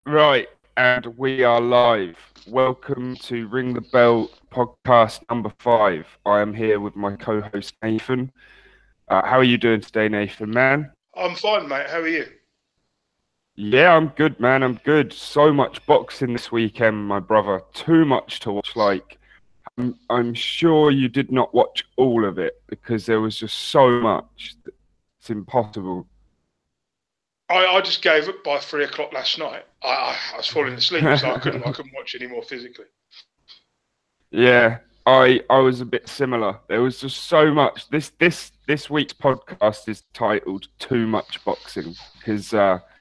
Right, and we are live. Welcome to Ring the Bell podcast number 5. I am here with my co-host Nathan. How are you doing today, Nathan, man? I'm fine, mate. How are you? Yeah, I'm good, man. I'm good. So much boxing this weekend, my brother. Too much to watch. I'm sure you did not watch all of it because there was just so much. It's impossible. I just gave up by 3 o'clock last night. I was falling asleep, so I couldn't watch any more physically. Yeah, I was a bit similar. There was just so much. This week's podcast is titled "Too Much Boxing" because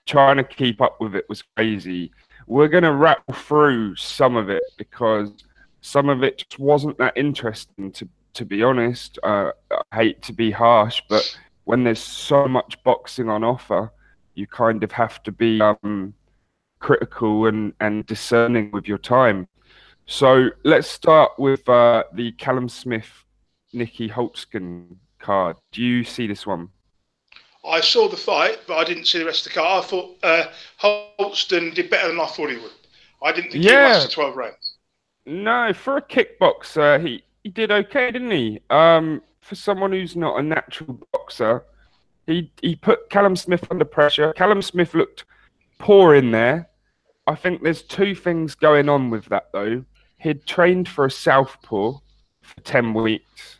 trying to keep up with it was crazy. We're gonna rattle through some of it because some of it just wasn't that interesting. To be honest, I hate to be harsh, but when there's so much boxing on offer, you kind of have to be critical and discerning with your time. So let's start with the Callum Smith, Nicky Holtzkin card. Do you see this one? I saw the fight, but I didn't see the rest of the card. I thought Holston did better than I thought he would. I didn't think he lasted 12 rounds. No, for a kickboxer, he did okay, didn't he? For someone who's not a natural boxer, he put Callum Smith under pressure. Callum Smith looked poor in there. I think there's two things going on with that, though. He'd trained for a southpaw for 10 weeks.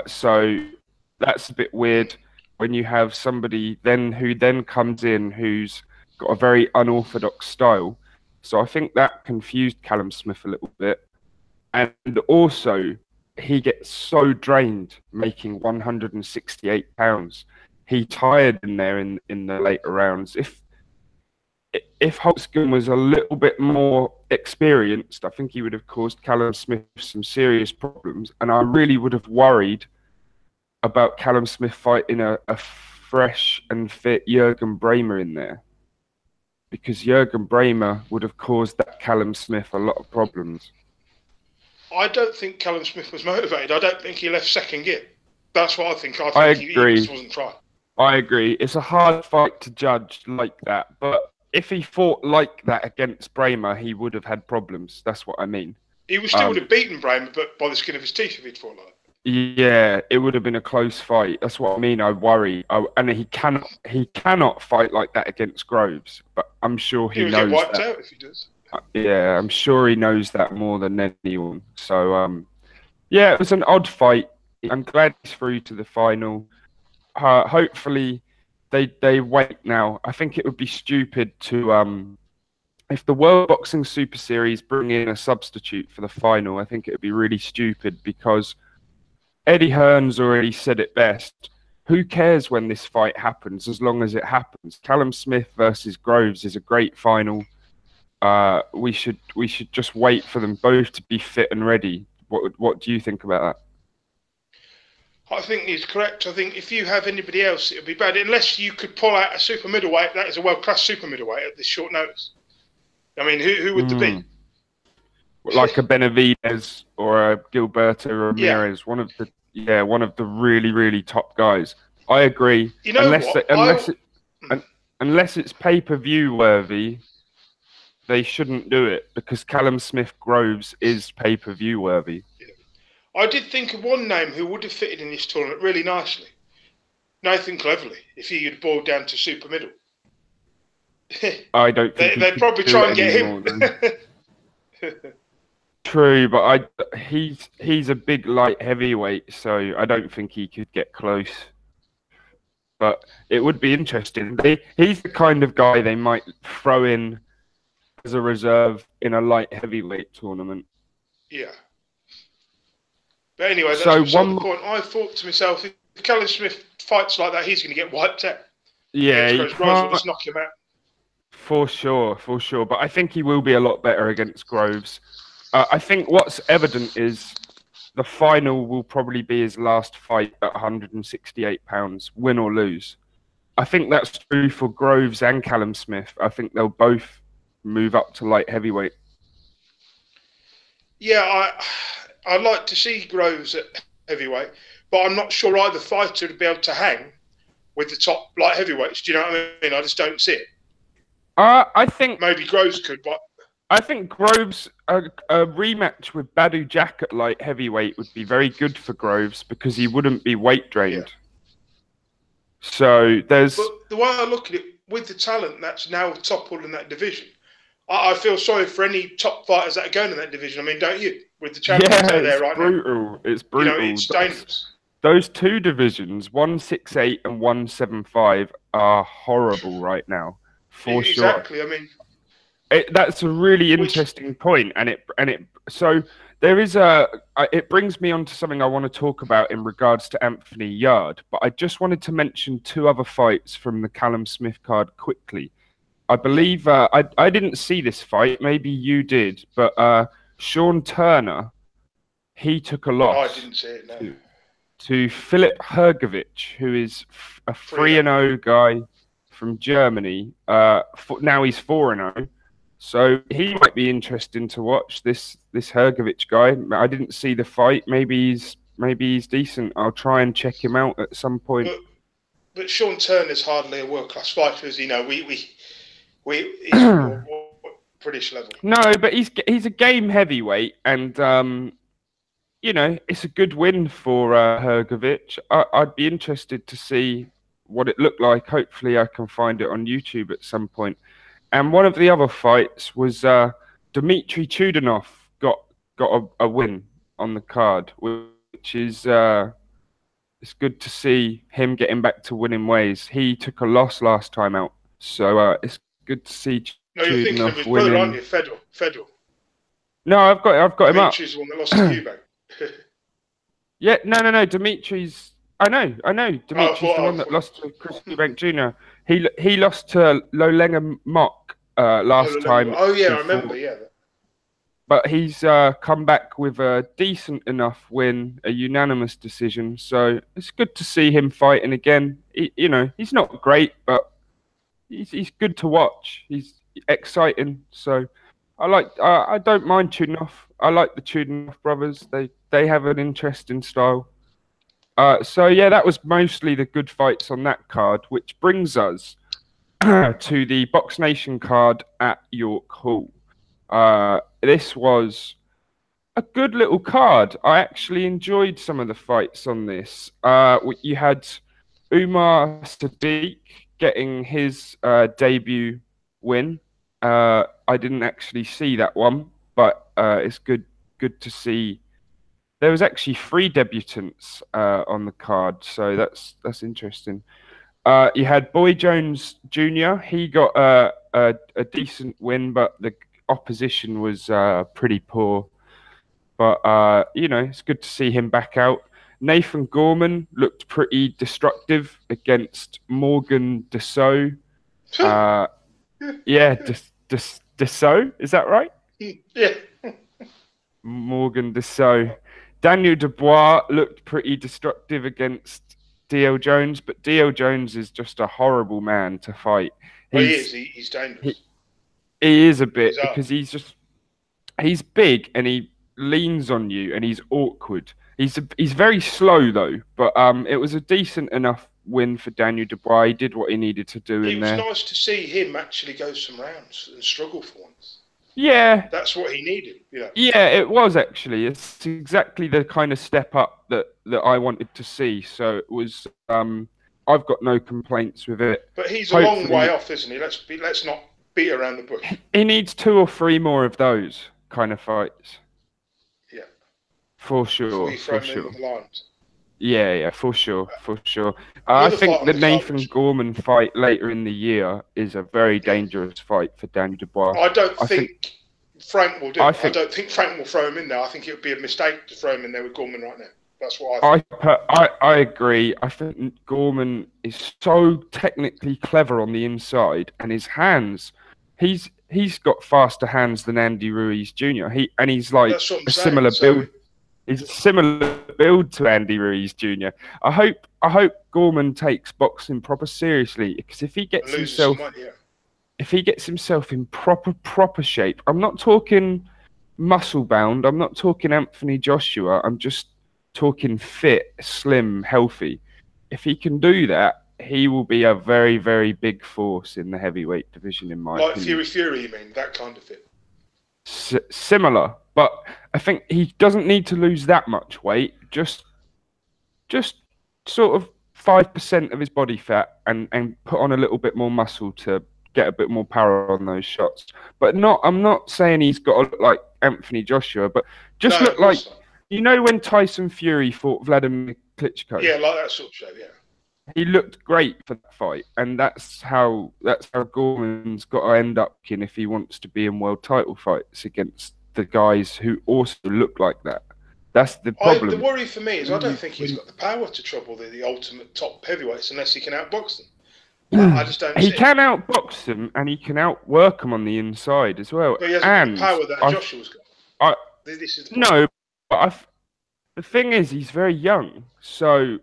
So that's a bit weird when you have somebody who then comes in who's got a very unorthodox style. So I think that confused Callum Smith a little bit. And also, he gets so drained making 168 pounds. He tired in there in the later rounds. If Holtzkin was a little bit more experienced, I think he would have caused Callum Smith some serious problems. And I really would have worried about Callum Smith fighting a fresh and fit Jurgen Bremer in there. Because Jurgen Bremer would have caused that Callum Smith a lot of problems. I don't think Callum Smith was motivated. I don't think he left second gear. That's what I think. I think agree. He just wasn't trying. I agree. It's a hard fight to judge like that. But if he fought like that against Bremer, he would have had problems. That's what I mean. He still would have beaten Bremer, but by the skin of his teeth if he'd fought like that. Yeah, it would have been a close fight. That's what I mean. I worry. And he cannot fight like that against Groves. But I'm sure he knows He'll get wiped that. out if he does. Yeah, I'm sure he knows that more than anyone. So, yeah, it was an odd fight. I'm glad he's through to the final. Hopefully, they wait now. I think it would be stupid to if the World Boxing Super Series bring in a substitute for the final. I think it would be really stupid because Eddie Hearn's already said it best. Who cares when this fight happens as long as it happens? Callum Smith versus Groves is a great final. We should just wait for them both to be fit and ready. What do you think about that? I think he's correct. I think if you have anybody else, it would be bad. Unless you could pull out a super middleweight, that is a world-class super middleweight at this short notice. I mean, who would there be? Like a Benavidez or a Gilberto Ramirez, one of the really, really top guys. I agree. You know unless it's pay-per-view worthy, they shouldn't do it because Callum Smith Groves is pay-per-view worthy. Yeah. I did think of one name who would have fitted in this tournament really nicely. Nathan Cleverly, if he had boiled down to super middle. I don't think they'd probably try and get him. True, but he's a big light heavyweight, so I don't think he could get close. But it would be interesting. He's the kind of guy they might throw in as a reserve in a light heavyweight tournament. Yeah. But anyway, that's the point. I thought to myself, if Callum Smith fights like that, he's going to get wiped out. Yeah, he can't just knock him out. For sure. But I think he will be a lot better against Groves. I think what's evident is the final will probably be his last fight at 168 pounds, win or lose. I think that's true for Groves and Callum Smith. I think they'll both move up to light heavyweight. Yeah, I'd like to see Groves at heavyweight, but I'm not sure either fighter would be able to hang with the top light heavyweights. Do you know what I mean? I just don't see it. I think Maybe Groves could, but I think Groves a rematch with Badu Jack at light heavyweight would be very good for Groves because he wouldn't be weight drained. Yeah. So there's. But the way I look at it, with the talent that's now toppled in that division, I feel sorry for any top fighters that are going in that division. I mean, don't you? With the champions that are there right brutal. now. It's brutal. You know, it's dangerous. Those two divisions, 168 and 175, are horrible right now. For sure. Exactly. I mean, that's a really interesting point, and so there is it brings me on to something I want to talk about in regards to Anthony Yarde, but I just wanted to mention two other fights from the Callum Smith card quickly. I believe I didn't see this fight, maybe you did, but Sean Turner, he took a loss. I didn't see it, no. To Philip Hergovich, who is a 3-0 guy from Germany. Now he's 4-0. So he might be interesting to watch, this Hergovich guy. I didn't see the fight. Maybe he's decent. I'll try and check him out at some point. But Sean Turner's hardly a world-class fighter, as you know. He's British level. No, but he's a game heavyweight, and you know, it's a good win for Hergovich. I'd be interested to see what it looked like. Hopefully I can find it on YouTube at some point. And one of the other fights was Dmitry Chudanov got a win on the card, which is it's good to see him getting back to winning ways. He took a loss last time out, so it's good to see No, you're thinking of his winning. brother, aren't you? Fedor. No, I've got him up. Dimitri's the one that lost to Eubank. Yeah, no. Dimitri's. I know. Dimitri's the one that lost to Chris Eubank Jr. He lost to Lolenga Mock last time. Oh yeah, I remember. Yeah. But he's come back with a decent enough win, a unanimous decision. So it's good to see him fighting again. He's not great, but he's good to watch. He's exciting. So I don't mind Chudanov. I like the Chudanov brothers. They have an interesting style. So yeah, that was mostly the good fights on that card, which brings us to the Box Nation card at York Hall. This was a good little card. I actually enjoyed some of the fights on this. You had Umar Sadiq getting his debut win. I didn't actually see that one, but it's good to see. There was actually 3 debutants on the card, so that's interesting. You had Boy Jones Jr. He got a decent win, but the opposition was pretty poor. But it's good to see him back out. Nathan Gorman looked pretty destructive against Morgan Dassault. Yeah, Dassault, is that right? Yeah. Morgan Dassault. Daniel Dubois looked pretty destructive against D.L. Jones, but D.L. Jones is just a horrible man to fight. He's dangerous. He is a bit, because he's big and he leans on you and he's awkward. He's very slow though, but it was a decent enough win for Daniel Dubois. He did what he needed to do in there. It was nice to see him actually go some rounds and struggle for once. Yeah. That's what he needed. Yeah, it was actually. It's exactly the kind of step up that I wanted to see. So it was. I've got no complaints with it. But he's a long way off, isn't he? Let's not beat around the bush. He needs 2 or 3 more of those kind of fights. Yeah. For sure. For sure. Yeah, for sure. I think the Nathan Gorman fight later in the year is a very dangerous fight for Daniel Dubois. I don't think Frank will do it. I don't think Frank will throw him in there. I think it would be a mistake to throw him in there with Gorman right now. That's what I think. I agree. I think Gorman is so technically clever on the inside, and his hands, he's got faster hands than Andy Ruiz Jr. He's like a similar build. He's a similar build to Andy Ruiz Jr. I hope Gorman takes boxing proper seriously, because if he gets himself in proper shape, I'm not talking muscle bound, I'm not talking Anthony Joshua, I'm just talking fit, slim, healthy. If he can do that, he will be a very, very big force in the heavyweight division, in my opinion. Like Fury, you mean? That kind of thing. Similar, but I think he doesn't need to lose that much weight. Just sort of 5% of his body fat and put on a little bit more muscle to get a bit more power on those shots. But I'm not saying he's got to look like Anthony Joshua, but just look like, you know, when Tyson Fury fought Vladimir Klitschko. Yeah, like that sort of show, yeah. He looked great for that fight, and that's how Gorman's got to end up in if he wants to be in world title fights against the guys who also look like that. That's the problem. The worry for me is I don't think he's got the power to trouble the ultimate top heavyweights unless he can outbox them. I just don't. He can outbox them, and he can outwork them on the inside as well. But he hasn't got the power that Joshua's got. But the thing is, he's very young, so.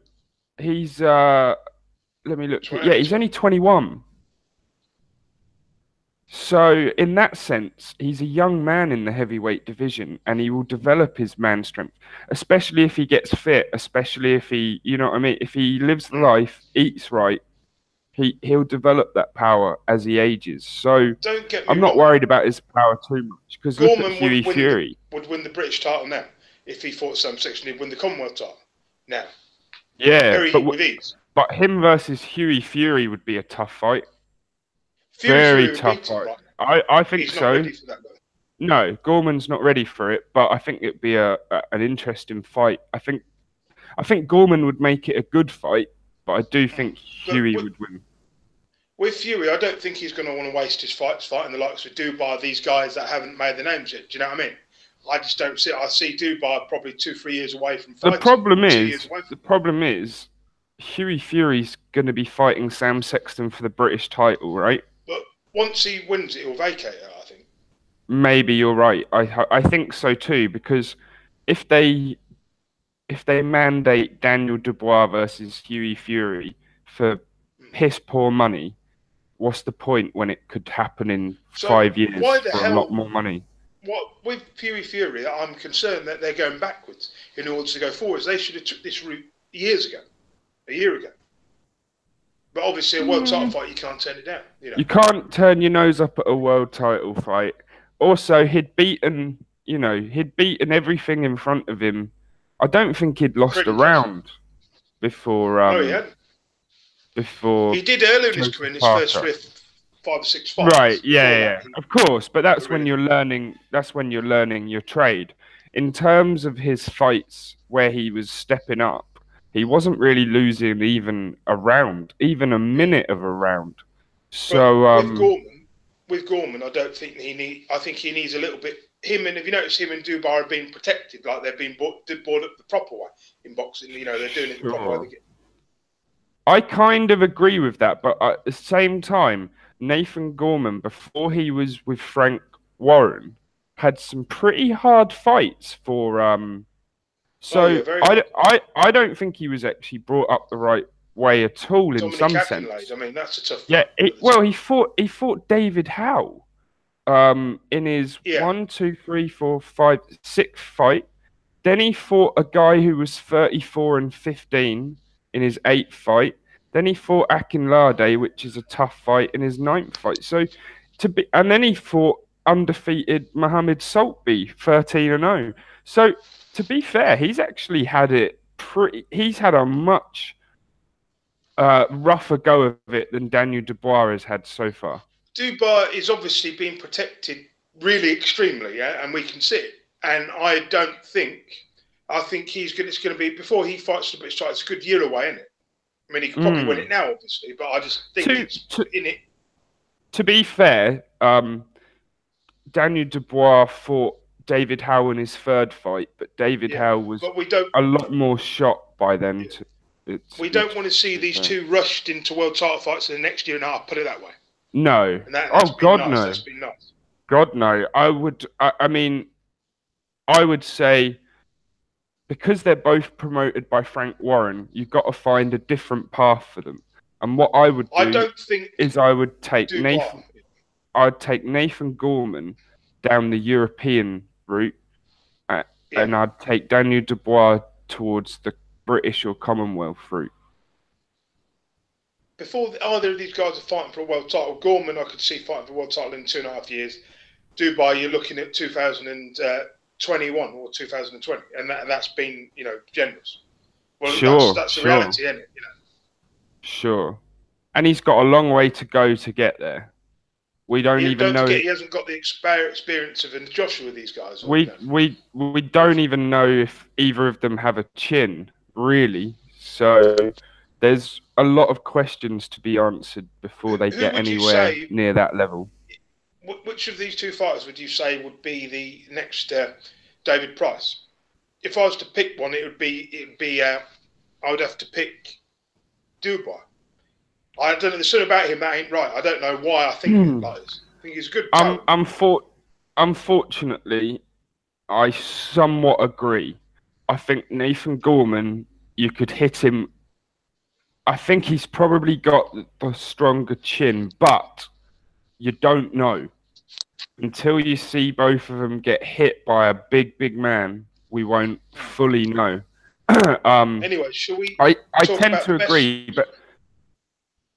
He's let me look. Yeah, he's only 21. So in that sense, he's a young man in the heavyweight division, and he will develop his man strength, especially if he gets fit, especially if he, you know what I mean, if he lives the life, eats right, he'll develop that power as he ages. So I'm not worried about his power too much, because look at Fury would win the British title now if he fought some section. He'd win the Commonwealth title now. Yeah, but him versus Fury would be a tough fight. Very tough fight. Right? I think so. Not ready for that, no, Gorman's not ready for it, but I think it'd be an interesting fight. I think Gorman would make it a good fight, but I do think Fury would win. With Fury, I don't think he's going to want to waste his fights fighting the likes of Dubai, these guys that haven't made the names yet. Do you know what I mean? I just don't see it. I see Dubai probably 2-3 years away from fighting. The problem is, Fury's going to be fighting Sam Sexton for the British title, right? But once he wins it, he'll vacate it, I think. Maybe you're right. I think so too, because if they mandate Daniel Dubois versus Fury for piss poor money, what's the point when it could happen in 5 years for a lot more money? With Fury, I'm concerned that they're going backwards in order to go forwards. They should have took this route a year ago. But obviously, a world title fight, you can't turn it down. You know? You can't turn your nose up at a world title fight. Also, he'd beaten everything in front of him. I don't think he'd lost a round before. Before he did earlier in his career, in his first 5 or 6 fights. Right, yeah, of course, but that's when you're learning. That's when you're learning your trade. In terms of his fights where he was stepping up, he wasn't really losing even a round, even a minute of a round. So with Gorman, I don't think I think he needs a little bit. And if you notice, him and Dubai are being protected, like they've been brought up the proper way in boxing. You know, they're doing it the proper way. I kind of agree with that, but at the same time, Nathan Gorman, before he was with Frank Warren, had some pretty hard fights for. I don't think he was actually brought up the right way at all in some sense. I mean, that's a tough fight. Yeah, he fought David Howe, in his 1, 2, 3, 4, 5, 6th fight. Then he fought a guy who was 34 and 15 in his 8th fight. Then he fought Akinlade, which is a tough fight, in his 9th fight. And then he fought undefeated Mohammed Saltby, 13-0. So to be fair, he's actually had it he's had a much rougher go of it than Daniel Dubois has had so far. Dubois is obviously being protected really extremely, and we can see it. And I think it's going to be, before he fights the British title, it's a good year away, isn't it? I mean, he could probably win it now, obviously, but I just think it's in it. To be fair, Daniel Dubois fought David Howe in his 3rd fight, but David Howe was a lot more shot by then. Yeah. We don't want to see these two rushed into world title fights in the next year and a half, put it that way. No. God, no. That's been nice. God, no. I would say, because they're both promoted by Frank Warren, you've got to find a different path for them. And what I would do I would take Nathan Gorman down the European route, and I'd take Daniel Dubois towards the British or Commonwealth route. before either of these guys are fighting for a world title, Gorman I could see fighting for a world title in 2.5 years. Dubai, you're looking at 2021 or 2020, and that's been, generous. Well, that's the reality, isn't it? Sure. And he's got a long way to go to get there. We don't even know. He hasn't got the experience of Joshua with these guys. We don't even know if either of them have a chin, really. So there's a lot of questions to be answered before they get anywhere near that level. Which of these two fighters would you say would be the next David Price? If I was to pick one, I would have to pick Dubai. I don't know. There's something about him that ain't right. I don't know why I think that is. I think he's a good talent. Unfortunately, I somewhat agree. I think Nathan Gorman, you could hit him. I think he's probably got the stronger chin, but you don't know. Until you see both of them get hit by a big man, we won't fully know. Anyway, shall we? I tend to agree, but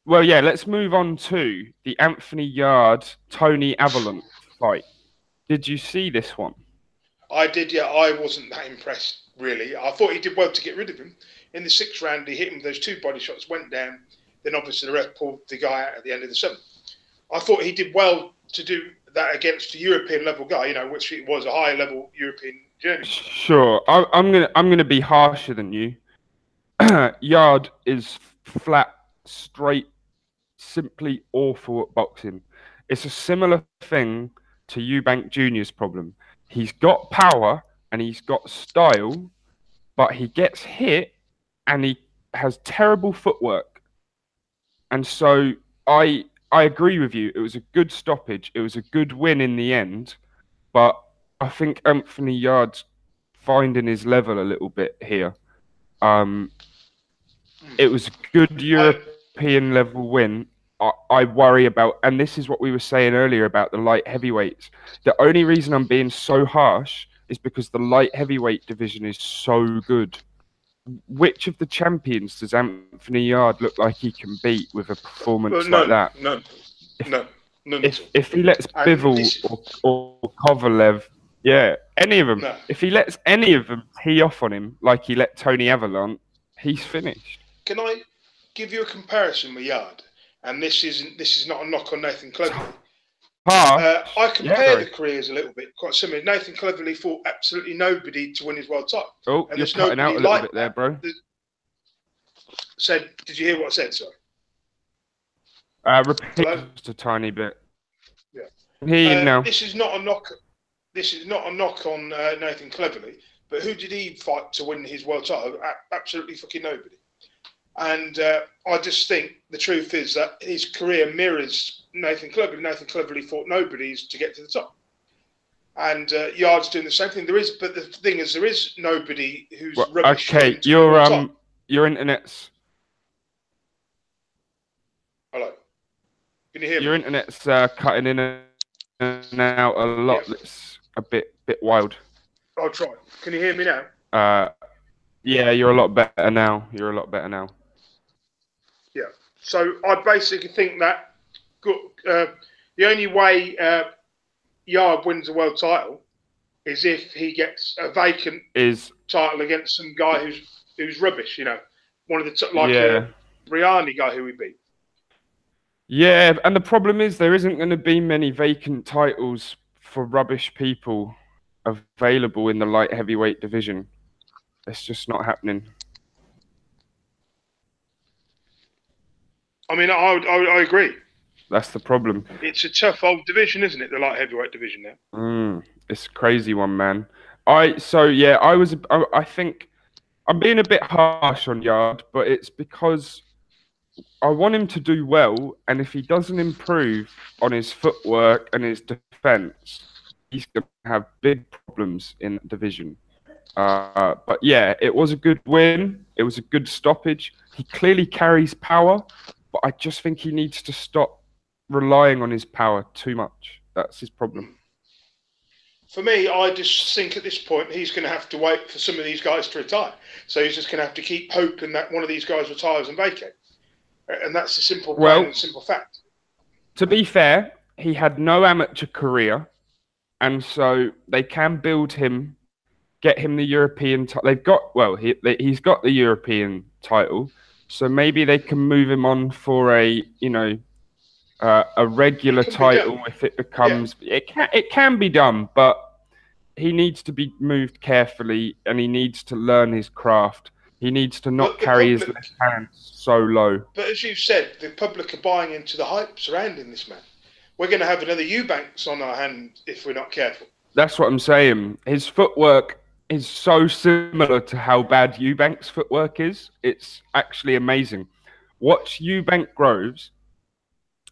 well, yeah. Let's move on to the Anthony Yarde Tony Avalon fight. Did you see this one? I did. Yeah, I wasn't that impressed really. I thought he did well to get rid of him in the 6th round. He hit him with those 2 body shots, went down. Then obviously the ref pulled the guy out at the end of the 7th. I thought he did well to do that against a European level guy, which it was a high level European journey. Sure, I'm gonna be harsher than you. Yarde is flat, straight, simply awful at boxing. It's a similar thing to Eubank Jr.'s problem. He's got power and he's got style, but he gets hit and he has terrible footwork. And so I agree with you. It was a good stoppage. It was a good win in the end. But I think Anthony Yarde's finding his level a little bit here. It was a good European level win. I worry about, and this is what we were saying earlier about the light heavyweights. The only reason I'm being so harsh is because the light heavyweight division is so good. Which of the champions does Anthony Yarde look like he can beat with a performance like that? None. If he lets Bivol or Kovalev, yeah, any of them. No. If he lets any of them tee off on him like he let Tony Avalon, he's finished. Can I give you a comparison with Yarde? And this is not a knock on Nathan Cleverly. I compare the careers a little bit, quite similar. Nathan Cleverly fought absolutely nobody to win his world title. Oh, and you're cutting out a little bit there, bro. Did you hear what I said, sorry? Repeat just a tiny bit. Yeah. Hear you now. This is not a knock on Nathan Cleverly, but who did he fight to win his world title? Absolutely fucking nobody. And I just think the truth is that his career mirrors Nathan Cleverly. Nathan Cleverly fought nobodies to get to the top. And Yarde's doing the same thing. But the thing is, there is nobody who's rubbish. Okay, your internet's. Hello. Can you hear me? Your internet's cutting in and out a lot. Yeah. It's a bit wild. I'll try. Can you hear me now? Yeah, you're a lot better now. Yeah. So I basically think that the only way Yarde wins a world title is if he gets a vacant title against some guy who's rubbish. One of the a Briani guy who he beat. Yeah, and the problem is there isn't going to be many vacant titles for rubbish people available in the light heavyweight division. It's just not happening. I mean, I agree. That's the problem. It's a tough old division, isn't it? The light heavyweight division now. It's a crazy one, man. I think I'm being a bit harsh on Yarde, but it's because I want him to do well, and if he doesn't improve on his footwork and his defense, he's going to have big problems in the division. But yeah, it was a good win. It was a good stoppage. He clearly carries power, but I just think he needs to stop relying on his power too much. That's his problem. For me, I just think at this point he's going to have to wait for some of these guys to retire. So he's just going to have to keep hoping that one of these guys retires and vacates. And that's the simple plain Well, and simple fact. to be fair, he had no amateur career, and so they can build him, get him the European title. They've got he's got the European title, so maybe they can move him on for a regular It can be title done. if it becomes. It can be done, but he needs to be moved carefully, and he needs to learn his craft. He needs to not But the carry his public, left hand so low. but as you said, the public are buying into the hype surrounding this man. We're going to have another Eubanks on our hand if we're not careful. That's what I'm saying. His footwork is so similar to how bad Eubanks' footwork is. It's actually amazing. Watch Eubank Groves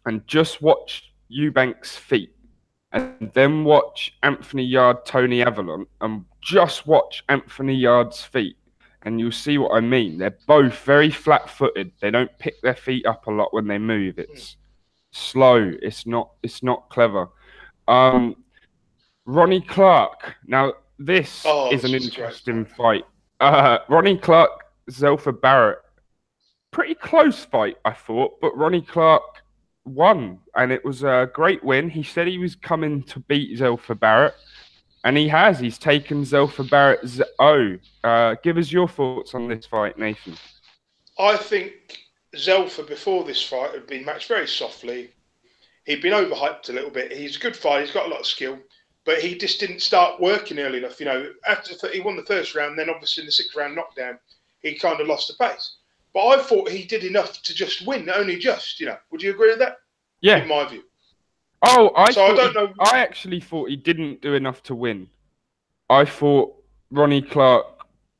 and just watch Eubanks' feet. And then watch Anthony Yarde, Tony Avalon, and just watch Anthony Yarde's feet. And you'll see what I mean. They're both very flat-footed. They don't pick their feet up a lot when they move. It's slow. It's not clever. Ronnie Clark. Now, this is an interesting fight. Ronnie Clark, Zelfa Barrett. Pretty close fight, I thought, but Ronnie Clark won, and it was a great win. He said he was coming to beat Zelfa Barrett, and he has. He's taken Zelfa Barrett's give us your thoughts on this fight, Nathan. I think Zelfa, before this fight, had been matched very softly. He'd been overhyped a little bit. He's a good fighter. He's got a lot of skill. But he just didn't start working early enough. After he won the first round, then obviously in the 6th round knockdown, he kind of lost the pace. But I thought he did enough to just win, only just, Would you agree with that? Yeah. In my view. Oh, I actually thought he didn't do enough to win. I thought Ronnie Clark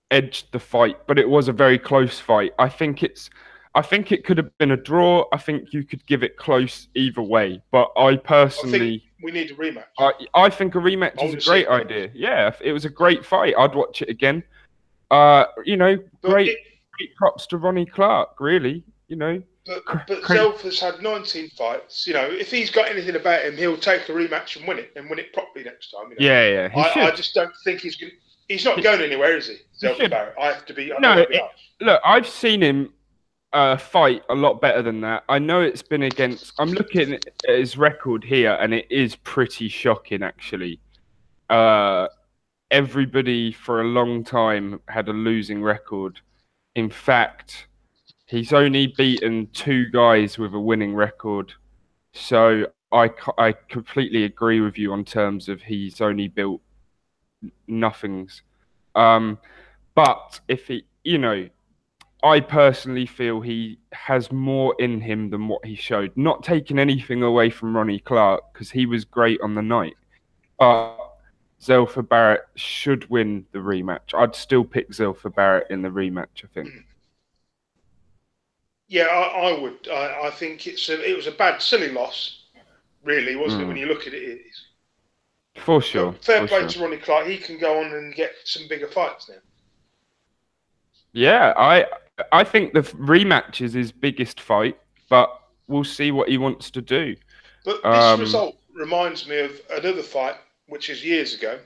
edged the fight, but it was a very close fight. I think it could have been a draw. I think you could give it close either way. But I personally... we need a rematch. I think a rematch is a great idea. Yeah, it was a great fight. I'd watch it again. Great props to Ronnie Clark, really. But Zelfa's had 19 fights. If he's got anything about him, he'll take a rematch and win it properly next time. Yeah. I just don't think he's going. He's not going anywhere, is he? Zelfa Barrett. I have to be. Look, I've seen him fight a lot better than that. I know it's been against. I'm looking at his record here, and it is pretty shocking, actually. Everybody for a long time had a losing record. In fact, he's only beaten 2 guys with a winning record. So I completely agree with you on terms of he's only built nothings. But if he, I personally feel he has more in him than what he showed. Not taking anything away from Ronnie Clark, because he was great on the night. But Zelfa Barrett should win the rematch. I'd still pick Zelfa Barrett in the rematch, I think. Yeah, I would. I think it was a bad, silly loss, really, wasn't it? When you look at it, for sure. Fair play to Ronnie Clark. He can go on and get some bigger fights now. Yeah, I think the rematch is his biggest fight, but we'll see what he wants to do. But this result reminds me of another fight, which is years ago,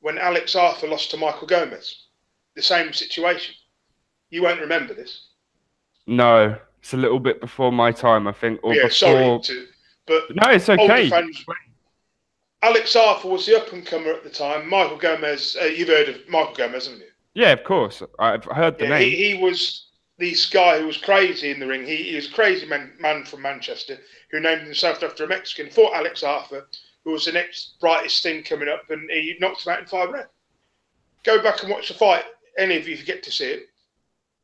when Alex Arthur lost to Michael Gomez. The same situation. You won't remember this. No, it's a little bit before my time, I think. Or yeah, before... sorry. But no, it's okay. Alex Arthur was the up-and-comer at the time. Michael Gomez, you've heard of Michael Gomez, haven't you? Yeah, of course. I've heard the name. He was this guy who was crazy in the ring. He was a crazy man from Manchester who named himself after a Mexican, fought Alex Arthur, who was the next brightest thing coming up, and he knocked him out in 5 rounds. Go back and watch the fight, any of you, if you get to see it.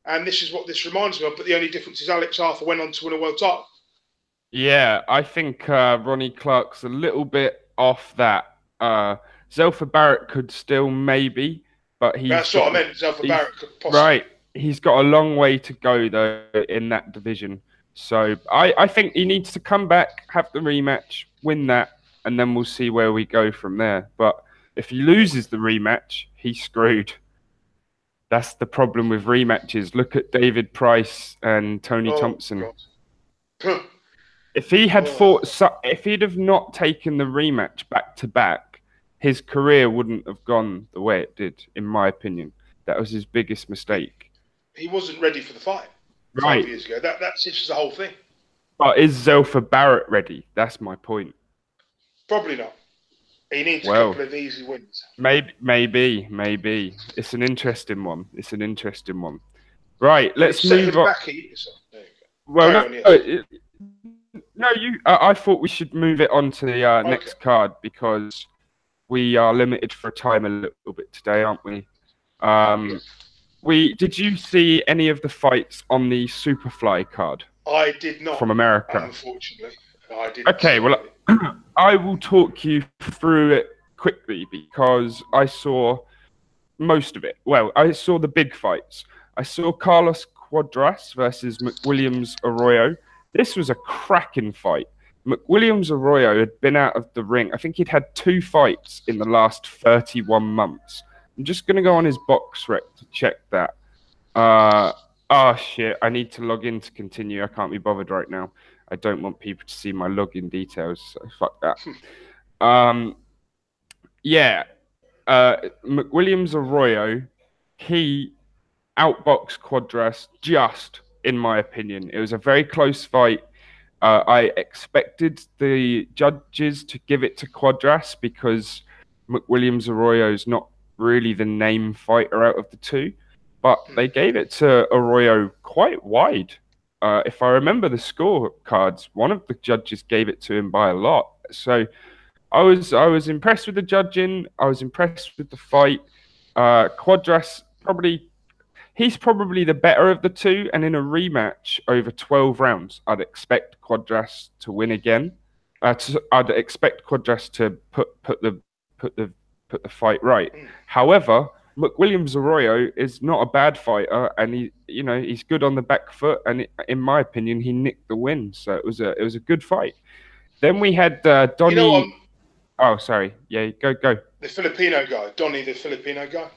And this is what this reminds me of, but the only difference is Alex Arthur went on to win a world title. Yeah, I think Ronnie Clark's a little bit off that. Zelfa Barrett could still maybe, but that's what I meant. Zelfa Barrett could possibly. Right. He's got a long way to go, though, in that division. So I think he needs to come back, have the rematch, win that, and then we'll see where we go from there. But if he loses the rematch, he's screwed. That's the problem with rematches. Look at David Price and Tony Thompson. If he had if he'd have not taken the rematch back to back, his career wouldn't have gone the way it did, in my opinion. That was his biggest mistake. He wasn't ready for the fight. Right. 5 years ago. That's just the whole thing. But is Zelfa Barrett ready? That's my point. Probably not. He needs a Well, couple of easy wins. Maybe. It's an interesting one. Right, let's Set move him on. back. There you go. Well, Carry on, yes. no, I thought we should move it on to the next card because we are limited for time a little bit today, aren't we? Yes. Did you see any of the fights on the Superfly card? I did not. From America. Unfortunately. I didn't. Okay, well, I will talk you through it quickly because I saw most of it. Well, I saw the big fights. I saw Carlos Cuadras versus McWilliams Arroyo. This was a cracking fight. McWilliams Arroyo had been out of the ring. I think he'd had 2 fights in the last 31 months. I'm just going to go on his box rec to check that. Oh, shit. I need to log in to continue. I can't be bothered right now. I don't want people to see my login details, so fuck that. McWilliams Arroyo, he outboxed Cuadras just, in my opinion. It was a very close fight. I expected the judges to give it to Cuadras because McWilliams Arroyo is not really the name fighter out of the 2, but they gave it to Arroyo quite wide. If I remember the scorecards, one of the judges gave it to him by a lot. So I was impressed with the judging. I was impressed with the fight. Cuadras he's probably the better of the 2, and in a rematch over 12 rounds, I'd expect Cuadras to win again. I'd expect Cuadras to put the fight right. However, McWilliams Arroyo is not a bad fighter, and he's good on the back foot, and in my opinion, he nicked the win. So it was a good fight. Then we had Donnie. Oh, sorry. Yeah, go. The Filipino guy, Donnie, the Filipino guy.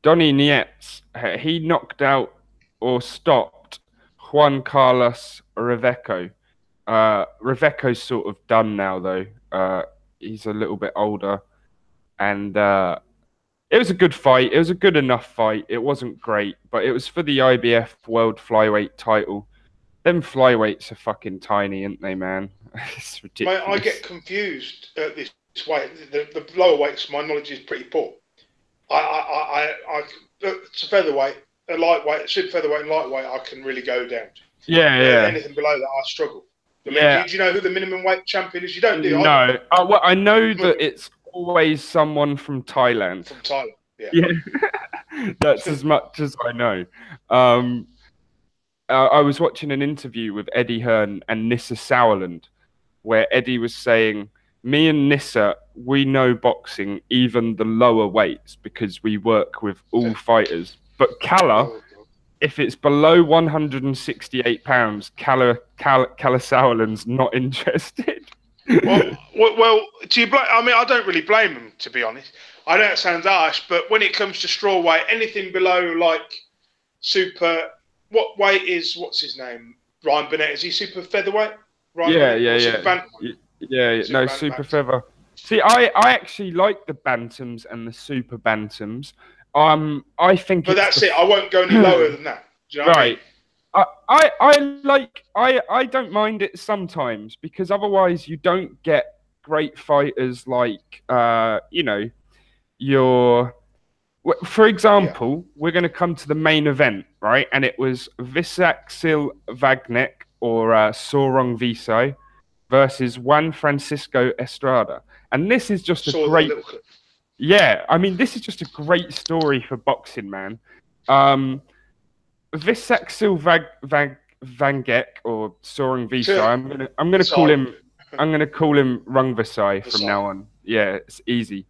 Donnie Nietzsche, he knocked out or stopped Juan Carlos Reveco. Reveco's sort of done now, though. He's a little bit older, and it was a good fight. It was a good enough fight. It wasn't great, but it was for the IBF World Flyweight title. Them flyweights are fucking tiny, aren't they, man? It's ridiculous. Mate, I get confused at this weight. The lower weights, my knowledge is pretty poor. It's a featherweight, a lightweight, super featherweight and lightweight, I can really go down. Yeah. Anything below that, I struggle. Do you know who the minimum weight champion is? You don't, do you? No. Well, I know that it's always someone from Thailand. From Thailand, yeah. That's as much as I know. I was watching an interview with Eddie Hearn and Nissa Sauerland, where Eddie was saying, me and Nissa, we know boxing, even the lower weights, because we work with all fighters. But Calla, if it's below 168 pounds, Calla Sauerland's not interested. well, do you blame? I mean, I don't really blame him, to be honest. I know it sounds harsh, but when it comes to straw weight, anything below like super, what weight is, what's his name? Ryan Burnett, is he super featherweight? Super feather. See, I actually like the bantams and the super bantams. I think. But that's it. I won't go any lower than that. Do you know right. I don't mind it sometimes because otherwise you don't get great fighters like for example, we're going to come to the main event, right? And it was Wisaksil Wangek or Sorong Visai versus Juan Francisco Estrada. And this is just a great... Yeah, I mean, this is just a great story for boxing, man. Wisaksil Wangek or Sorong Visai, I'm gonna call him Rung Visai from now on. Yeah, it's easy.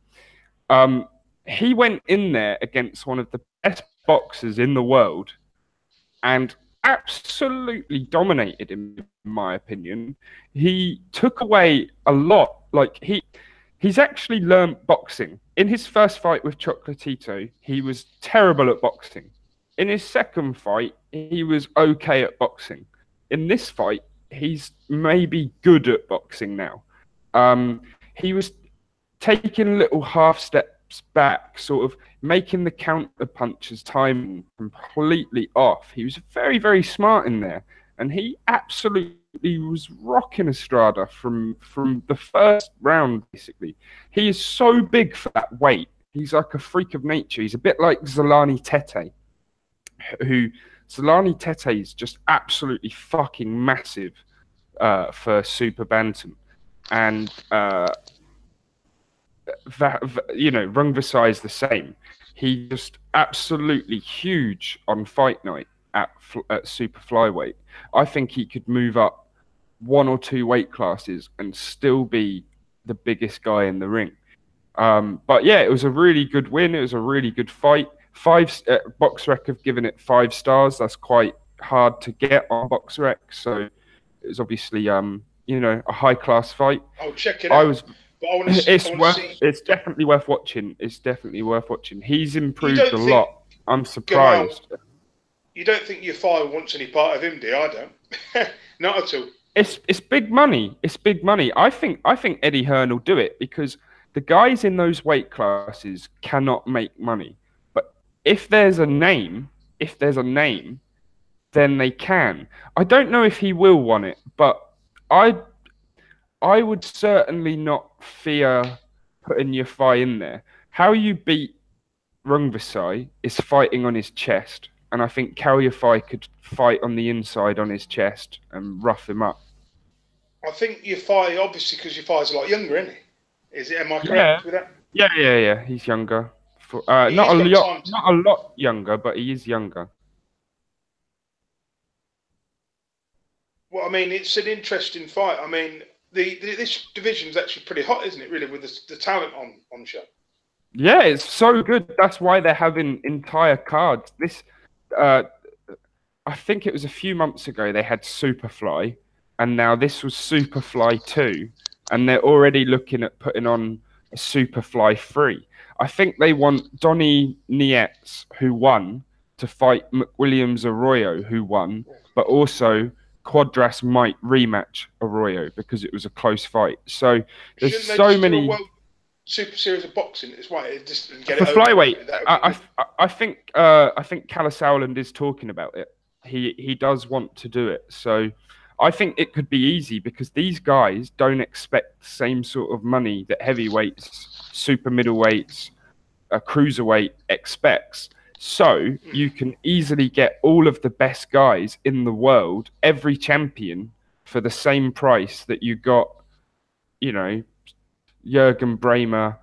He went in there against one of the best boxers in the world and absolutely dominated him, in my opinion. He took away a lot. Like, he's actually learned boxing. In his first fight with Chocolatito, he was terrible at boxing. In his second fight, he was okay at boxing. In this fight, he's maybe good at boxing now. He was taking little half-step back, sort of making the counter punches timing completely off. He was very, very smart in there, and he absolutely was rocking Estrada from the first round. Basically, he is so big for that weight. He's like a freak of nature. He's a bit like Zolani Tete, who Zolani Tete is just absolutely fucking massive for super bantam, and Rungvisai is the same. He just absolutely huge on fight night at super flyweight. I think he could move up 1 or 2 weight classes and still be the biggest guy in the ring. But yeah, it was a really good win. It was a really good fight. BoxRec have given it 5 stars. That's quite hard to get on BoxRec. So it was obviously a high class fight. I'll check it out. It's definitely worth watching. It's definitely worth watching. He's improved a lot. I'm surprised. You don't think your father wants any part of him, do you? I don't. Not at all. It's big money. It's big money. I think Eddie Hearn will do it because the guys in those weight classes cannot make money. But if there's a name, then they can. I don't know if he will want it, but I would certainly not fear putting your fight in there. How you beat Rungvisai is fighting on his chest, and I think Kalyafai could fight on the inside on his chest and rough him up. I think Yafai, obviously, because Yafai's a lot younger, isn't he? Am I correct with that? Yeah. He's younger. Not a lot younger, but he is younger. Well, I mean, it's an interesting fight. I mean, this division's actually pretty hot, isn't it? Really, with the talent on show. Yeah, it's so good. That's why they're having entire cards. This, I think it was a few months ago they had Superfly, and now this was Superfly 2, and they're already looking at putting on a Superfly 3. I think they want Donnie Nietzsche, who won, to fight McWilliams Arroyo, who won, but also Quadras might rematch Arroyo because it was a close fight. So there's so many. Super series of boxing this way, just get for flyweight. I think Callis Howland is talking about it. He does want to do it. So I think it could be easy because these guys don't expect the same sort of money that heavyweights, super middleweights, a cruiserweight expects. So you can easily get all of the best guys in the world, every champion, for the same price that you got, Jürgen Bremer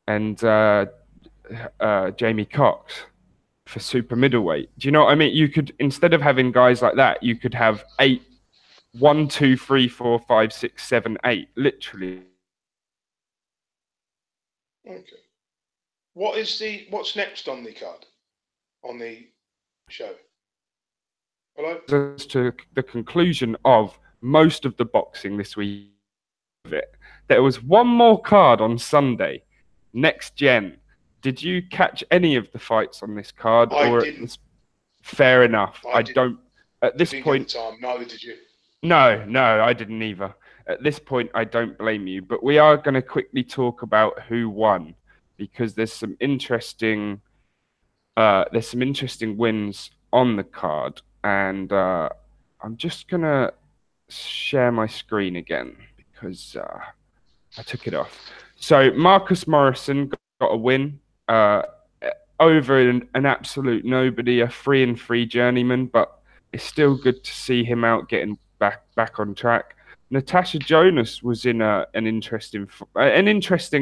and Jamie Cox for super middleweight. Do you know what I mean? You could, instead of having guys like that, you could have 8, 1, 2, 3, 4, 5, 6, 7, 8, literally. Okay. What's next on the card? On the show? Hello? As to the conclusion of most of the boxing this week of it, there was one more card on Sunday, Next Gen. Did you catch any of the fights on this card? I didn't. Fair enough. I don't. At this point, no, did you? No, I didn't either. At this point, I don't blame you. But we are going to quickly talk about who won because there's some interesting wins on the card, and I'm just gonna share my screen again because I took it off. So Marcus Morrison got a win over an absolute nobody, a 3-3 journeyman, but it's still good to see him out getting back on track. Natasha Jonas was in an interesting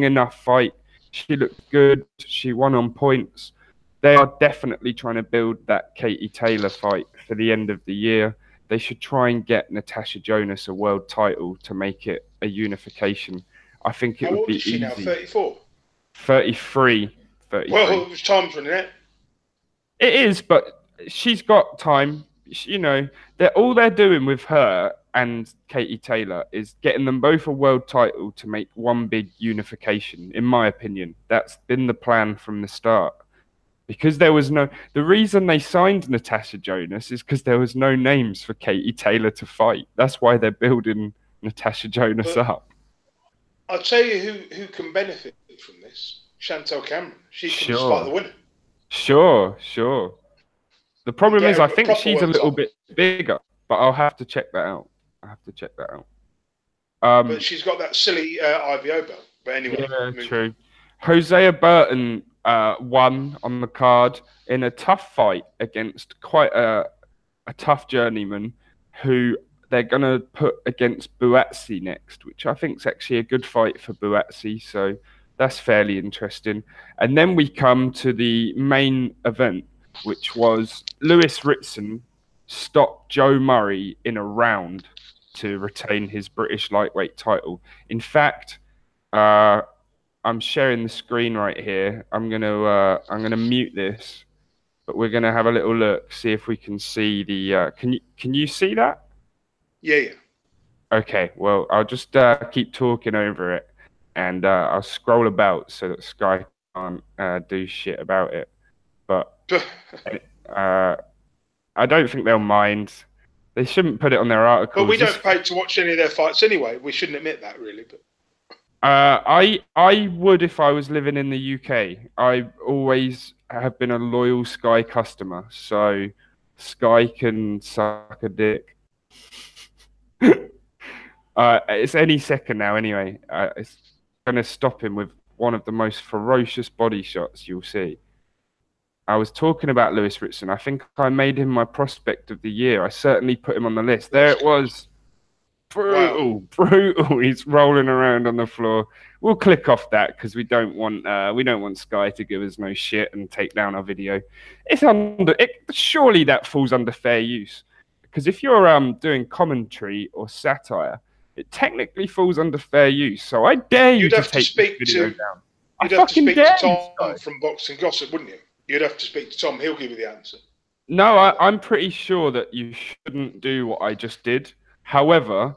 enough fight. She looked good. She won on points. They are definitely trying to build that Katie Taylor fight for the end of the year. They should try and get Natasha Jonas a world title to make it a unification. I think it would be easy. How old is she now? 34? 33. Well, it was time's running out. It is, but she's got time. All they're doing with her and Katie Taylor is getting them both a world title to make one big unification, in my opinion. That's been the plan from the start. Because there was the reason they signed Natasha Jonas is because there was no names for Katie Taylor to fight. That's why they're building Natasha Jonas up. I'll tell you who can benefit from this. Chantel Cameron. She can spike the winner. Sure. The problem is, I think proper she's a world little title. bit bigger, but I'll have to check that out. But she's got that silly IBO belt. But anyway. Yeah, true. Hosea Burton won on the card in a tough fight against quite a tough journeyman who they're going to put against Buatsi next, which I think is actually a good fight for Buatsi. So that's fairly interesting. And then we come to the main event, which was Lewis Ritson stopped Joe Murray in a round to retain his British lightweight title. In fact, I'm sharing the screen right here. I'm gonna mute this, but we're gonna have a little look, see if we can see the. Can you see that? Yeah. Okay. Well, I'll just keep talking over it, and I'll scroll about so that Sky can't do shit about it. But I don't think they'll mind. They shouldn't put it on their articles. But we don't pay to watch any of their fights anyway. We shouldn't admit that, really. But I would if I was living in the UK. I always have been a loyal Sky customer, so Sky can suck a dick. It's any second now, anyway. It's going to stop him with one of the most ferocious body shots you'll see. I was talking about Lewis Ritson. I think I made him my prospect of the year. I certainly put him on the list. There it was. Brutal. He's rolling around on the floor. We'll click off that because we don't want Sky to give us no shit and take down our video. Surely that falls under fair use, because if you're doing commentary or satire, it technically falls under fair use. So I dare you to take this video down. You'd have to speak to Tom from Boxing Gossip, wouldn't you? You'd have to speak to Tom. He'll give you the answer. No, I'm pretty sure that you shouldn't do what I just did. However,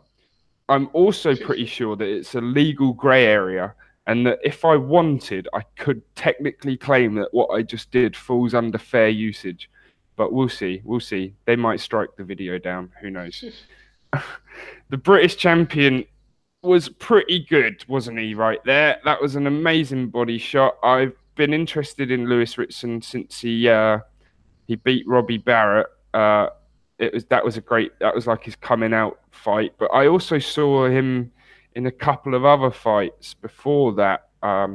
I'm also pretty sure that it's a legal grey area, and that if I wanted, I could technically claim that what I just did falls under fair usage. But we'll see. They might strike the video down. Who knows? The British champion was pretty good, wasn't he, right there? That was an amazing body shot. I've been interested in Lewis Ritson since he beat Robbie Barrett. That was like his coming out fight. But I also saw him in a couple of other fights before that. I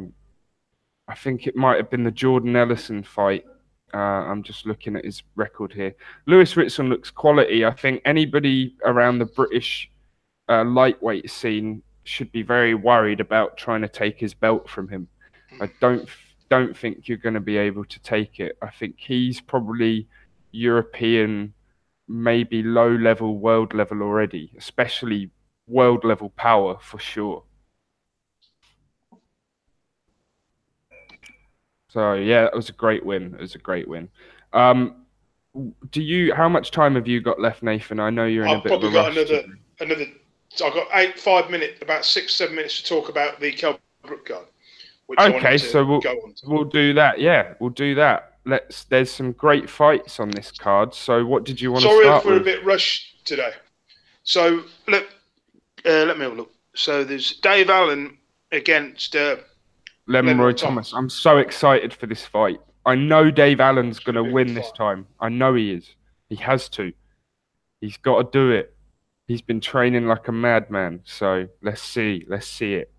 think it might have been the Jordan Ellison fight. I'm just looking at his record here. Lewis Ritson looks quality. I think anybody around the British lightweight scene should be very worried about trying to take his belt from him. I don't think you're going to be able to take it. I think he's probably European, maybe low level, world level already, especially world level power for sure. So yeah, that was a great win. How much time have you got left, Nathan? I know you're in a bit of a rush. I've probably got another. I've got 5 minutes, about 6-7 minutes to talk about the Kell Brook card. Okay, so we'll do that. Yeah, we'll do that. There's some great fights on this card. So what did you want to start with? Sorry if we're a bit rushed today. So let me have a look. So there's Dave Allen against Leroy Thomas. I'm so excited for this fight. I know Dave Allen's going to win this time. I know he is. He has to. He's got to do it. He's been training like a madman. So let's see it.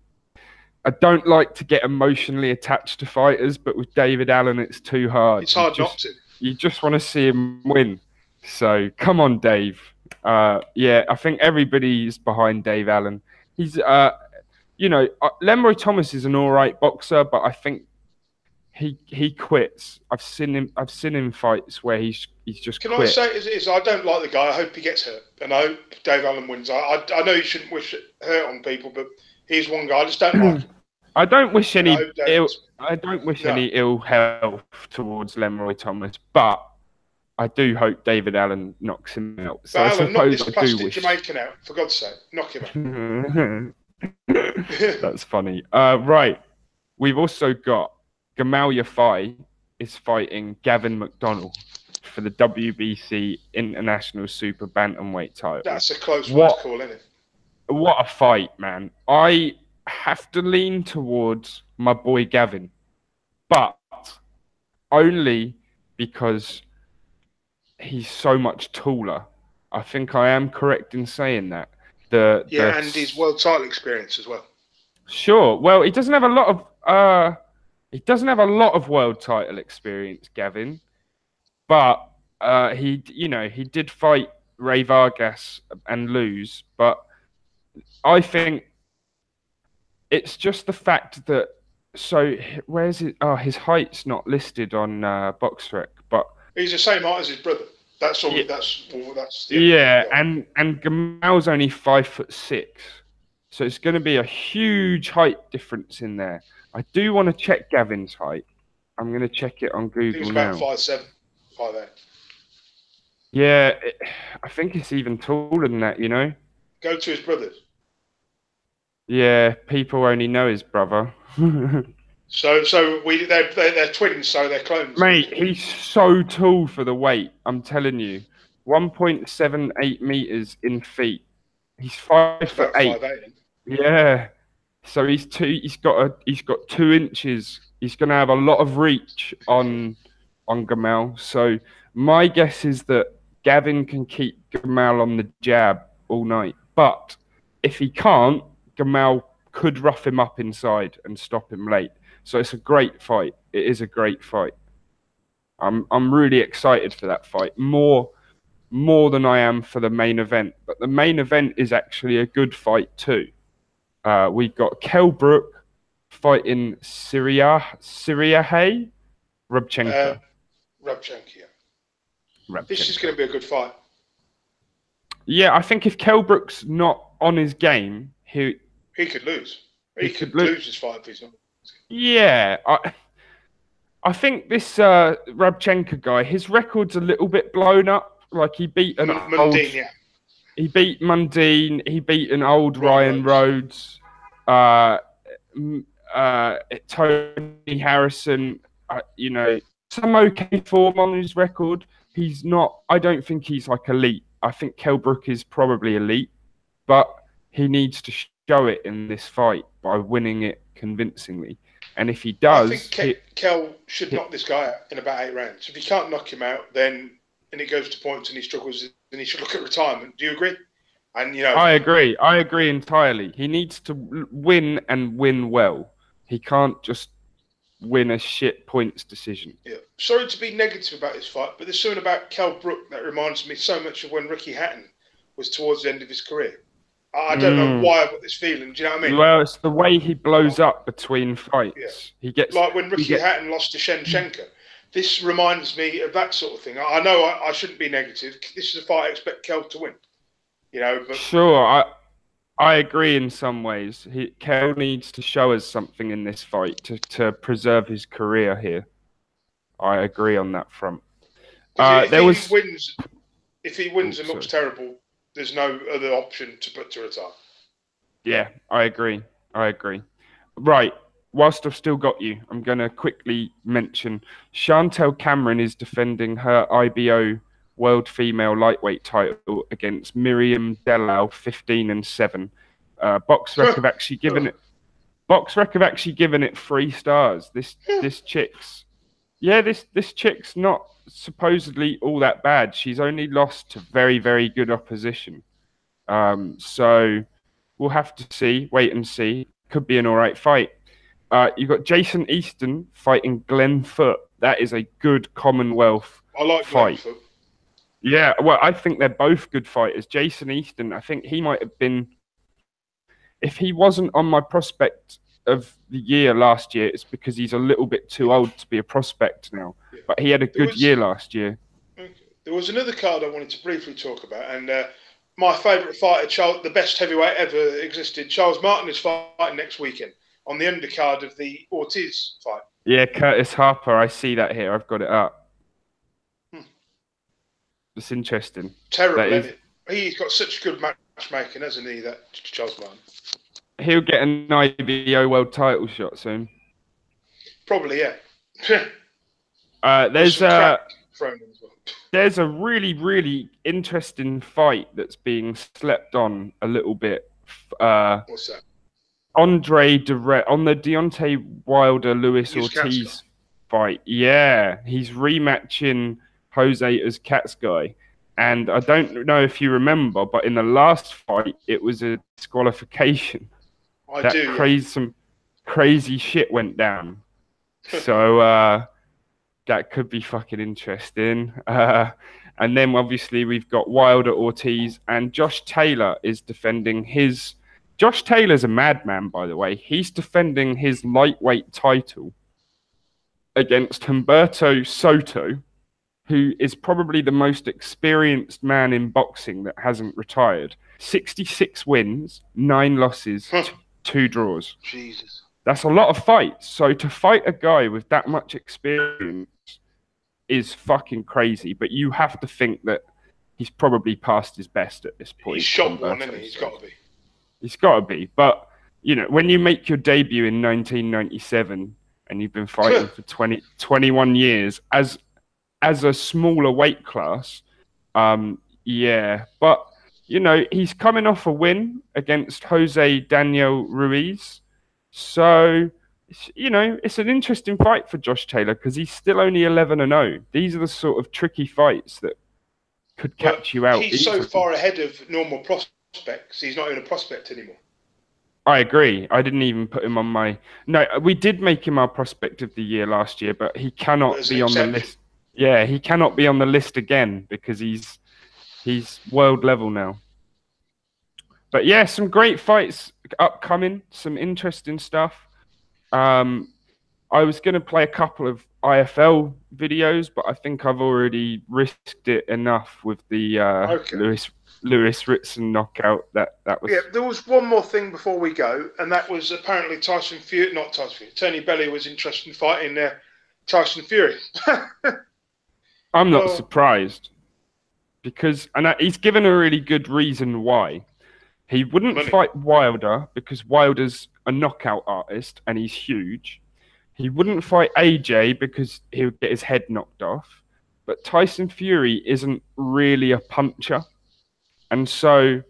I don't like to get emotionally attached to fighters, but with David Allen, it's too hard. It's hard not to. You just want to see him win. So come on, Dave. Yeah, I think everybody's behind Dave Allen. He's, Leroy Thomas is an all right boxer, but I think he quits. I've seen him fights where he's just quit. Can I say as it is? I don't like the guy. I hope he gets hurt, and I hope Dave Allen wins. I know you shouldn't wish hurt on people, but he's one guy I just don't like him. I don't wish any ill health towards Leroy Thomas, but I do hope David Allen knocks him out. So Allen, knock this plastic Jamaican out, for God's sake. Knock him out. That's funny. Right. We've also got Gamal Yafai is fighting Gavin McDonnell for the WBC International Super Bantamweight title. That's a close one to call, isn't it? What a fight, man. I have to lean towards my boy Gavin. but only because he's so much taller. I think I am correct in saying that. And his world title experience as well. Sure. Well, he doesn't have a lot of world title experience, Gavin. But he did fight Ray Vargas and lose. But I think it's just the fact that. So where's it? Oh, his height's not listed on BoxRec, but he's the same height as his brother. That's all. Yeah. That's and Gamal's only 5'6", so it's going to be a huge height difference in there. I do want to check Gavin's height. I'm going to check it on Google he's now. about 5'7", 5'8". Yeah, I think it's even taller than that. Go to his brothers. Yeah, people only know his brother. So they're twins, so they're clones. Mate, he's so tall for the weight. I'm telling you, 1.78 meters in feet. He's 5'8". 5'8". Yeah, so he's got 2 inches. He's going to have a lot of reach on Gamal. So my guess is that Gavin can keep Gamal on the jab all night. But if he can't, Gamal could rough him up inside and stop him late. So it's a great fight. It is a great fight. I'm really excited for that fight. More than I am for the main event. But the main event is actually a good fight too. We've got Kell Brook fighting Siriahay Rabchenko. Rabchenko. This is going to be a good fight. Yeah, I think if Kell Brook's not on his game, he could lose. He could lose his fight if he's not. Yeah, I think this Rabchenko guy, his record's a little bit blown up. Like he beat an Mundine, yeah. He beat Mundine. He beat an old Ryan Rhodes. Tony Harrison. Some okay form on his record. He's not. I don't think he's like elite. I think Kell Brook is probably elite, but he needs to show it in this fight by winning it convincingly. And if he does, I think Kell should knock this guy out in about 8 rounds. If he can't knock him out, then and it goes to points and he struggles, then he should look at retirement. Do you agree? And I agree. I agree entirely. He needs to win and win well. He can't just win a shit points decision. Yeah. Sorry to be negative about this fight, but there's something about Kell Brook that reminds me so much of when Ricky Hatton was towards the end of his career. I don't know why I've got this feeling. Do you know what I mean? Well, it's the way he blows up between fights. Yeah. He gets like when Ricky Hatton lost to Shenko. This reminds me of that sort of thing. I know I shouldn't be negative. This is a fight I expect Kell to win. But sure, I agree in some ways. Kell needs to show us something in this fight to preserve his career here. I agree on that front. If he wins and looks terrible, there's no other option to put to retire. Yeah, I agree. Right. Whilst I've still got you, I'm going to quickly mention Chantel Cameron is defending her IBO World Female Lightweight title against Miriam Delal, 15-7. BoxRec have actually given it 3 stars. This chick's not supposedly all that bad. She's only lost to very, very good opposition. So we'll have to wait and see. Could be an all right fight. You've got Jason Easton fighting Glenn Foote. That is a good Commonwealth fight. Glenn Foote. Yeah, well, I think they're both good fighters. Jason Easton, I think he might have been... If he wasn't on my prospect of the year last year, it's because he's a little bit too old to be a prospect now. Yeah. But he had a good year last year. Okay. There was another card I wanted to briefly talk about, and my favourite fighter, the best heavyweight ever existed, Charles Martin, is fighting next weekend on the undercard of the Ortiz fight. Yeah, Curtis Harper, I see that here. I've got it up. It's interesting. Terrible, He's got such good matchmaking, hasn't he, that Charles Martin? He'll get an IBO world title shot soon. Probably, yeah. There's a really, really interesting fight that's being slept on a little bit. What's that? Andre Direct on the Deontay Wilder Lewis Ortiz. fight. Yeah, he's rematching Jose as Cat's guy. And I don't know if you remember, but in the last fight, it was a disqualification. Some crazy shit went down. So that could be fucking interesting. And then obviously we've got Wilder Ortiz, and Josh Taylor is defending his. Josh Taylor's a madman, by the way. He's defending his lightweight title against Humberto Soto, who is probably the most experienced man in boxing that hasn't retired. 66 wins, 9 losses, 2 draws. Jesus. That's a lot of fights. So to fight a guy with that much experience is fucking crazy. But you have to think that he's probably past his best at this point. He's shot one, isn't he? He's got to be. He's got to be. But, you know, when you make your debut in 1997 and you've been fighting for 21 years as a smaller weight class, yeah. But, you know, he's coming off a win against Jose Daniel Ruiz. So, you know, it's an interesting fight for Josh Taylor because he's still only 11-0. These are the sort of tricky fights that could catch you out. He's so far ahead of normal prospects. He's not even a prospect anymore. I agree. I didn't even put him on my... No, we did make him our prospect of the year last year, but he cannot be on the list. Yeah, he cannot be on the list again because he's world level now. But yeah, some great fights upcoming, some interesting stuff. I was going to play a couple of IFL videos, but I think I've already risked it enough with the Lewis Ritson knockout. That was... Yeah, there was one more thing before we go, and that was apparently Tony Bellew was interested in fighting Tyson Fury. I'm not surprised because he's given a really good reason why. He wouldn't fight Wilder because Wilder's a knockout artist and he's huge. He wouldn't fight AJ because he would get his head knocked off. But Tyson Fury isn't really a puncher. And so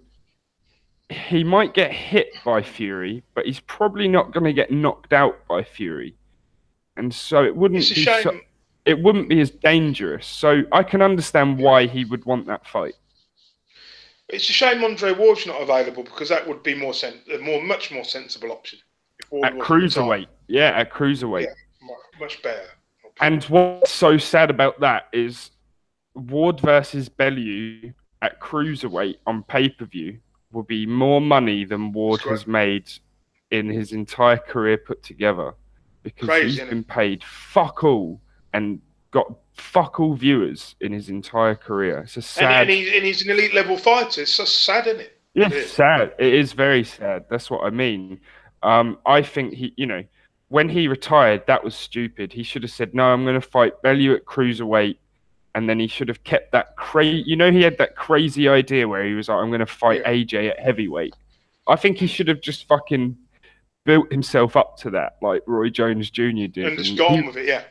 he might get hit by Fury, but he's probably not going to get knocked out by Fury. And so it wouldn't be as dangerous. So I can understand why he would want that fight. It's a shame Andre Ward's not available because that would be much more sensible option. At cruiserweight. Yeah, at cruiserweight. Yeah, much better. And what's so sad about that is Ward versus Bellew at cruiserweight on pay-per-view will be more money than Ward has made in his entire career put together. Because he's been paid fuck all and got fuck all viewers in his entire career. It's a sad... And he's an elite level fighter. It's so sad, isn't it? Yeah, it's sad. It is very sad. That's what I mean. I think when he retired, that was stupid. He should have said, no, I'm going to fight Bellew at cruiserweight. And then he should have kept that crazy... he had that crazy idea where he was like, I'm going to fight AJ at heavyweight. I think he should have just fucking built himself up to that, like Roy Jones Jr. did. And just gone with it, yeah.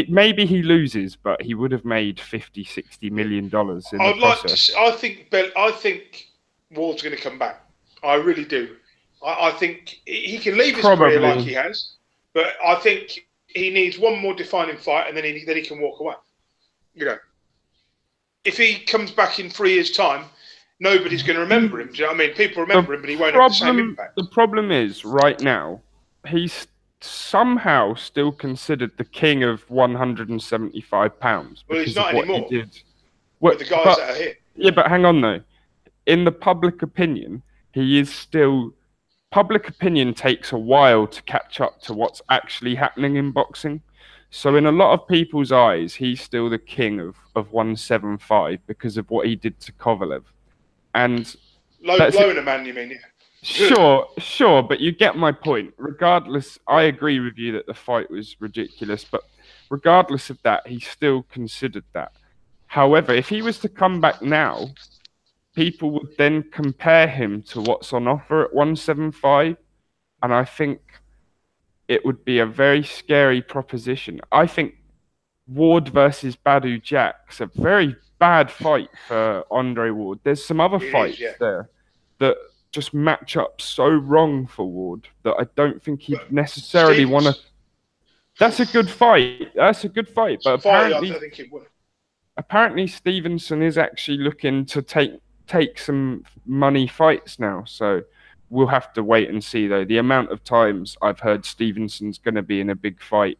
Maybe he loses, but he would have made $50-60 million in the process. I think Ward's going to come back. I really do. I think he can leave his career like he has, but I think he needs one more defining fight, and then he can walk away. You know, if he comes back in 3 years' time, nobody's going to remember him. Do you know what I mean? People remember him, but he won't have the same impact. The problem is, right now, he's somehow still considered the king of 175 pounds. Well, he's not anymore. With the guys that are here. Yeah, but hang on though. In the public opinion, he is still... Public opinion takes a while to catch up to what's actually happening in boxing. So in a lot of people's eyes, he's still the king of 175 because of what he did to Kovalev. And blowing a man, you mean? Yeah. Sure, but you get my point. Regardless, I agree with you that the fight was ridiculous, but regardless of that, he still considered that. However, if he was to come back now, people would then compare him to what's on offer at 175, and I think it would be a very scary proposition. I think Ward versus Badou Jack's a very bad fight for Andre Ward. There's some other fights there that just match up so wrong for Ward that I don't think he'd necessarily want to... That's a good fight. That's a good fight. But apparently, I think it would. Apparently Stevenson is actually looking to take some money fights now. So we'll have to wait and see, though. The amount of times I've heard Stevenson's going to be in a big fight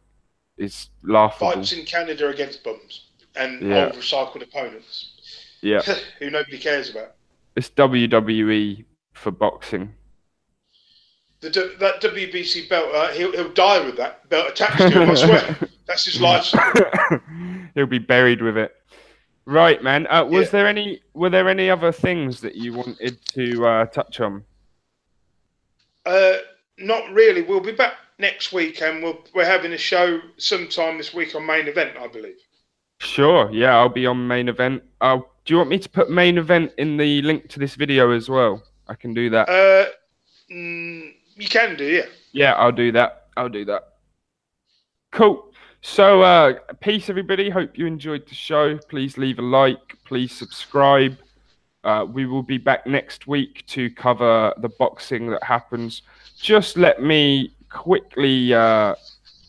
is laughable. Fights in Canada against bums and old recycled opponents. Yeah. Who nobody cares about. It's WWE for boxing. That WBC belt, he'll die with that belt attached to him, I swear. That's his lifestyle. He'll be buried with it. Right, man. Were there any other things that you wanted to touch on? Not really. We'll be back next week, and we're having a show sometime this week on Main Event, I believe. Sure. Yeah, I'll be on Main Event. Do you want me to put Main Event in the link to this video as well? I can do that. You can do, yeah. Yeah, I'll do that. Cool. So, peace, everybody. Hope you enjoyed the show. Please leave a like. Please subscribe. We will be back next week to cover the boxing that happens. Just let me quickly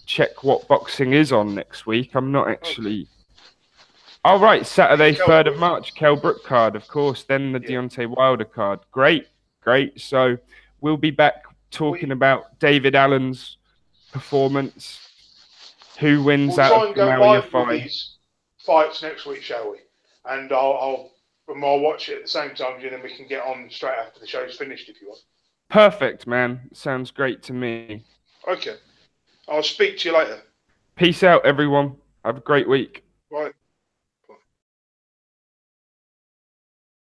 check what boxing is on next week. I'm not actually... All right, Saturday, 3rd of March, Kell Brook card, of course. Then the Deontay Wilder card. Great. So we'll be back talking about David Allen's performance. Who wins out of Mario fight? These fights next week, shall we? And I'll watch it at the same time, and then we can get on straight after the show's finished if you want. Perfect, man. Sounds great to me. Okay. I'll speak to you later. Peace out, everyone. Have a great week. Right.